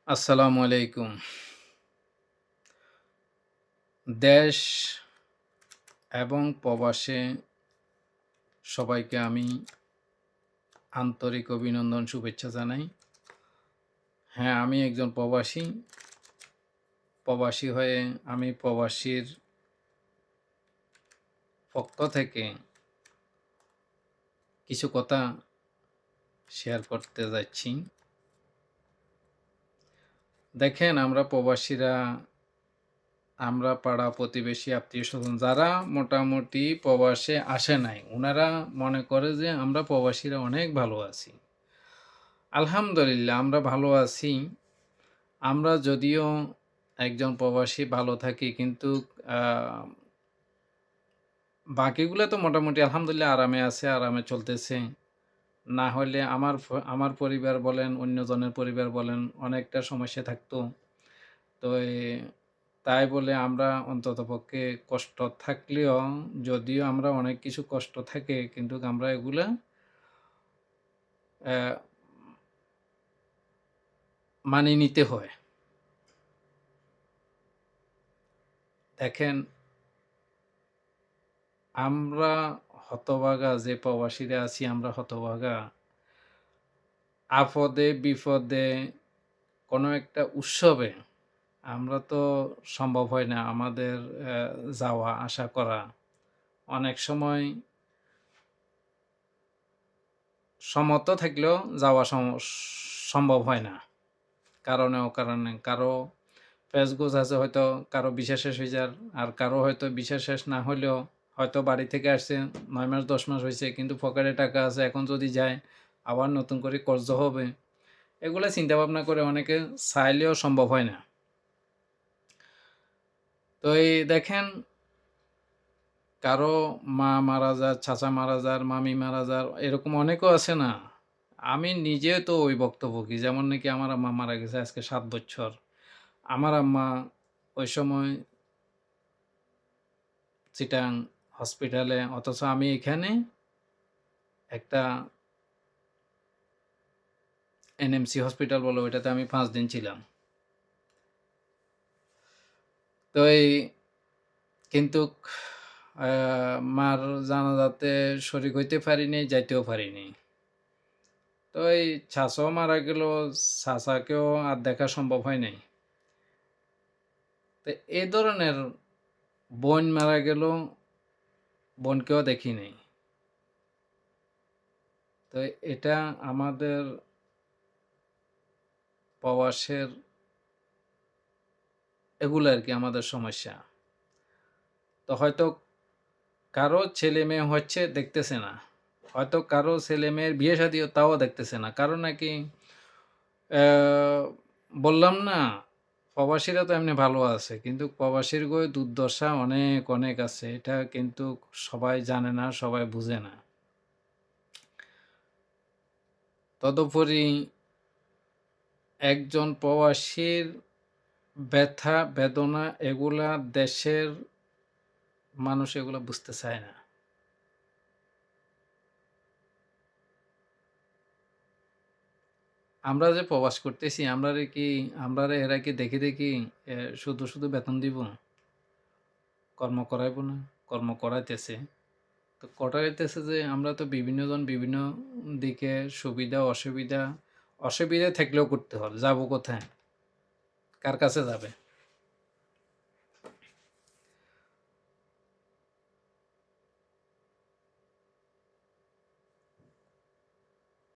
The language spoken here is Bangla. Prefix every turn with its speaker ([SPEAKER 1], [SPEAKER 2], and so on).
[SPEAKER 1] আসসালামু আলাইকুম। দেশ এবং প্রবাসে সবাইকে আমি আন্তরিক অভিনন্দন, শুভেচ্ছা জানাই। হ্যাঁ, আমি একজন প্রবাসী। প্রবাসী হয়ে আমি প্রবাসীর পক্ষ থেকে কিছু কথা শেয়ার করতে যাচ্ছি। দেখেন, আমরা প্রবাসীরা, আমরা পাড়া প্রতিবেশী, আত্মীয়স্বজন যারা মোটামুটি প্রবাসে আসে নাই, উনারা মনে করে যে আমরা প্রবাসীরা অনেক ভালো আছি। আলহামদুলিল্লাহ আমরা ভালো আছি। আমরা যদিও একজন প্রবাসী ভালো থাকি, কিন্তু আ বাকিগুলা তো মোটামুটি আলহামদুলিল্লাহ আরামে আছে, আরামে চলতেছে। না হইলে আমার পরিবার বলেন, অন্যজনের পরিবার বলেন, অনেকটা সমস্যা থাকতো। তো তাই বলে আমরা অন্ততপক্ষে কষ্ট থাকলেও, যদিও আমরা অনেক কিছু কষ্ট থাকে, কিন্তু আমরা এগুলা অ্যা মানিয়ে নিতে হয়। দেখেন, আমরা হতভাগা, যে প্রবাসীরা আছি আমরা হতভাগা। আপদে বিপদে কোনো একটা উৎসবে আমরা তো সম্ভব হয় না আমাদের যাওয়া আসা করা। অনেক সময় সমর্থ থাকলেও যাওয়া সম্ভব হয় না। কারণে অকারণে কারো প্যাচগোছ আছে, হয়তো কারো ভিসা শেষ হয়ে যার, আর কারো হয়তো ভিসা শেষ না হইলেও হয়তো বাড়ি থেকে আসছে ৯ মাস ১০ মাস হইছে, কিন্তু পকেটে টাকা আছে, এখন যদি যায় আবার নতুন করে কর্জ হবে। এগুলা চিন্তা ভাবনা করে অনেকে চাইলেও সম্ভব হয় না। তো দেখেন, কারো মা মারা যার, চাচা মারা যার, মামি মারা যার, এরকম অনেকেও আছে না? আমি নিজেও তো ওই ভুক্তভোগী। যেমন নাকি আমার আম্মা মারা গেছে আজকে ৭ বছর। আমার আম্মা ওই সময় চিটাং হসপিটালে, অথচ আমি এখানে একটা এনএমসি হসপিটাল বলে, ওইটাতে আমি ৫ দিন ছিলাম। তো কিন্তুক মার জানাজাতে শরিক হইতে পারিনি, যাইতেও পারিনি। তো চাচাও মারা গেল, চাচাকেও আর দেখা সম্ভব হয় নাই। তো এই ধরনের বোন মারা গেল, বোনকেও দেখি নাই। তো এটা আমাদের প্রবাসের এগুলো আরকি আমাদের সমস্যা। তো হয়তো কারো ছেলে-মেয়ে হচ্ছে, দেখতেছে না। হয়তো কারো ছেলে-মেয়ের বিয়ে-শাদিও তাও দেখতেছে না। কারণ নাকি অ্যা বললাম না, প্রবাসীরা তো এমনি ভালো আছে। কিন্তু প্রবাসীর দুর্দশা অনেক, অনেক আছে। এটা কিন্তু সবাই জানে না, সবাই বুঝে না। তদুপরি একজন প্রবাসীর ব্যথা, বেদনা এগুলা দেশের মানুষ এগুলা বুঝতে চায় না। আমরা যে প্রবাস করতেছি, আমরারে এরা কি দেখি, দেখি শুধু, শুধু বেতন দিব? কর্ম করাইব না? কর্ম করাইতেছে। তো করাইতেছে যে আমরা তো বিভিন্নজন বিভিন্ন দিকে সুবিধা, অসুবিধা, অসুবিধা থাকলেও করতে হবে। যাবো কোথায়? কার কাছে যাবে?